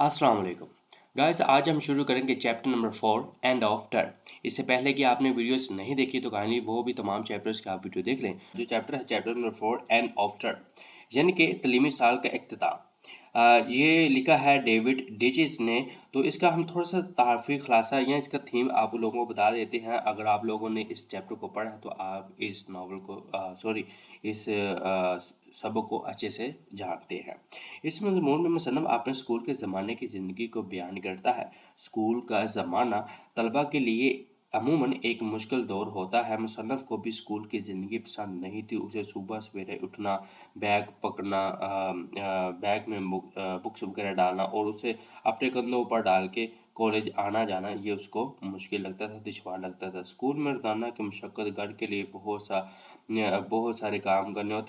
अस्सलाम वालेकुम गाइस, आज हम शुरू करेंगे chapter number 4 end of term. इससे पहले कि आपने वीडियोस नहीं देखी तो काइंडली वो भी तमाम चैप्टर्स का आप वीडियो देख लें। जो चैप्टर है chapter number 4 end of term, यानी कि तलीमी साल का इख्तिताम। ये लिखा है डेविड डिचिस ने। तो इसका हम थोड़ा सा तारफी खुलासा या इसका थीम आप लोगों को बता देते हैं। अगर आप लोगों ने इस चैप्टर को पढ़ा तो आप इस नावल को इस सबक को अच्छे से जानते हैं। इस मज़मून में मुसन्नफ़ अपने स्कूल के ज़माने की ज़िंदगी को बयान करता है। स्कूल का ज़माना तलबा के लिए अमूमन एक मुश्किल दौर होता है। मुसन्नफ़ को भी स्कूल की ज़िंदगी पसंद नहीं थी। उसे सुबह सवेरे उठना, बैग पकड़ना, बैग में बुक्स वगैरह डालना और उसे अपने कंधों पर डाल के कॉलेज आना जाना ये उसको मुश्किल लगता था, दुश्वार लगता था। स्कूल में रोज़ाना की मशक्क़त घर के लिए बहुत सारे काम करने और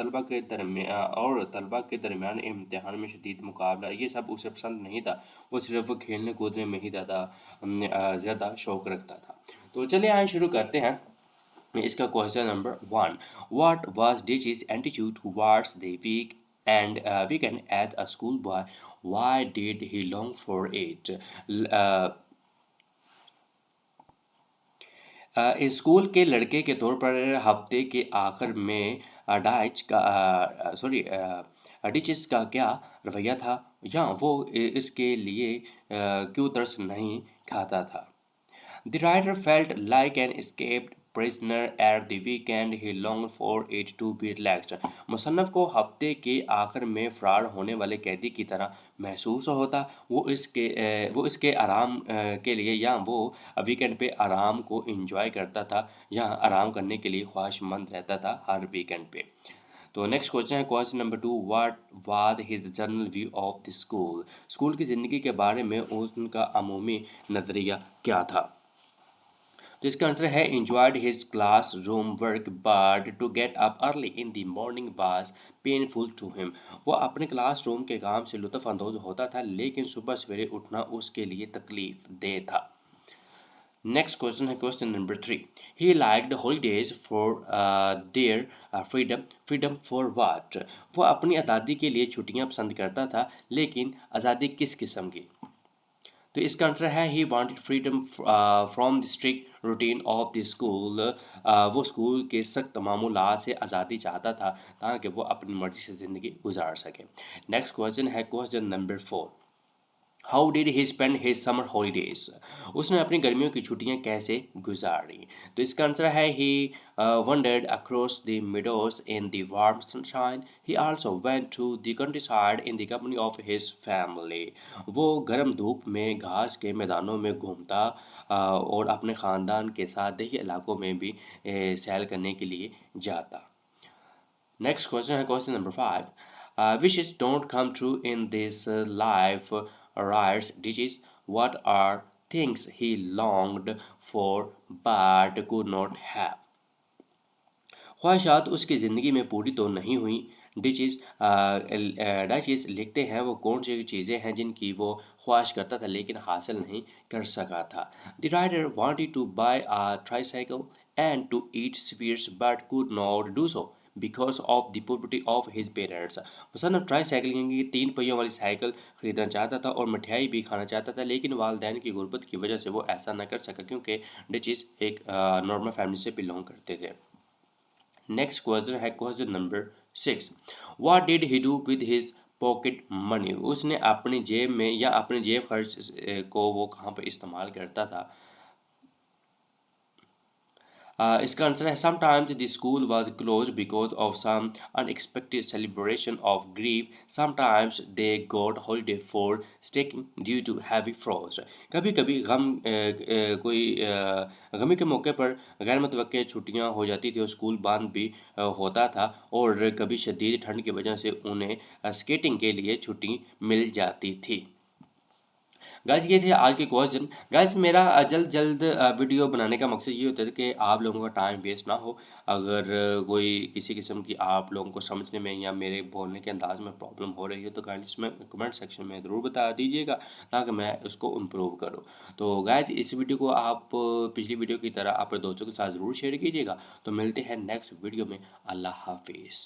तलबा के दरमियान इम्तिहान में शदीद मुकाबला, ये सब उसे पसंद नहीं था। वो सिर्फ खेलने कूदने में ही ज़्यादा शौक़ रखता था। तो चलिए आए शुरू करते हैं। इसका question number 1, what was Dickens attitude towards the weekend as a school boy, why did he long for it. School के लड़के के तौर पर हफ्ते के आखिर में डिचेस का क्या रवैया था, या वो इसके लिए क्यों तरस नहीं खाता था। The writer felt like an escaped prisoner at the weekend. He longed for it to be relaxed. मुसन्नफ़ को हफ्ते के आखिर में फ़रार होने वाले कैदी की तरह महसूस होता। वो इसके आराम के लिए, या वो वीकेंड पे आराम को इंजॉय करता था, या आराम करने के लिए ख्वाहिशमंद रहता था हर वीकेंड पे। तो नेक्स्ट क्वेश्चन है question number 2, what was his general view of the school. School की ज़िंदगी के बारे में उनका अमूमी नज़रिया क्या था। तो इसका आंसर है enjoyed his classroom work but to get up early in the morning was painful to him। वो अपने क्लास रूम के काम से लुत्फ़ अंदोज़ होता था, लेकिन सुबह सवेरे उठना उसके लिए तकलीफ दे था। नेक्स्ट क्वेश्चन है question number 3, he liked holidays for their freedom for what. वो अपनी आज़ादी के लिए छुट्टियां पसंद करता था, लेकिन आज़ादी किस किस्म की। तो इसका आंसर है he wanted freedom from the strict routine of the school. वो स्कूल के सख्त मामूलात से आज़ादी चाहता था ताकि वो अपनी मर्जी से ज़िंदगी गुजार सके। नेक्स्ट क्वेश्चन है question number 4, how did he spend his summer holidays. उसने अपनी गर्मियों की छुट्टियां कैसे गुजारी। तो इसका आंसर है ही wandered across the meadows in the warm sunshine. He also went to the countryside in the company of his family. वो गर्म धूप में घास के मैदानों में घूमता और अपने ख़ानदान के साथ देही इलाकों में भी सैर करने के लिए जाता। नेक्स्ट क्वेश्चन है question number 5, wishes don't come true in this life, writes Digits. What are things he longed for but could not have। ख्वाहिशात उसकी ज़िंदगी में पूरी तो नहीं हुई। डिचिस लिखते हैं वो कौन सी चीज़ें हैं जिनकी वो ख्वाहिश करता था लेकिन हासिल नहीं कर सका था। The writer wanted to buy a tricycle and to eat sweets but could not do so because of the poverty of his parents. मुसन्नफ़ ट्राईसाइकिल की 3 पहियों वाली साइकिल ख़रीदना चाहता था और मिठाई भी खाना चाहता था, लेकिन वालिदैन की गुर्बत की वजह से वो ऐसा न कर सका क्योंकि डिचिस एक नॉर्मल फैमिली से बिलोंग करते थे। नेक्स्ट क्वेश्चन है question number 6, what did he do with his pocket money. उसने अपनी जेब में या अपने जेब खर्च को वो कहाँ पर इस्तेमाल करता था। इसका आंसर है sometimes the school was close because of some unexpected celebration of grief, sometimes they got holiday for skating due to heavy frost. कभी कभी गमी के मौके पर गैर मुतवक्के छुट्टियां हो जाती थी और स्कूल बंद भी होता था, और कभी शदीद ठंड की वजह से उन्हें स्केटिंग के लिए छुट्टी मिल जाती थी। गाइस ये थे आज के क्वेश्चन। गाइस मेरा जल्द वीडियो बनाने का मकसद ये होता है कि आप लोगों का टाइम वेस्ट ना हो। अगर कोई किसी किस्म की आप लोगों को समझने में या मेरे बोलने के अंदाज में प्रॉब्लम हो रही है तो गाइस इसमें कमेंट सेक्शन में ज़रूर बता दीजिएगा ताकि मैं उसको इम्प्रूव करूँ। तो गाइस इस वीडियो को आप पिछली वीडियो की तरह अपने दोस्तों के साथ ज़रूर शेयर कीजिएगा। तो मिलते हैं नेक्स्ट वीडियो में। अल्लाह हाफिज़।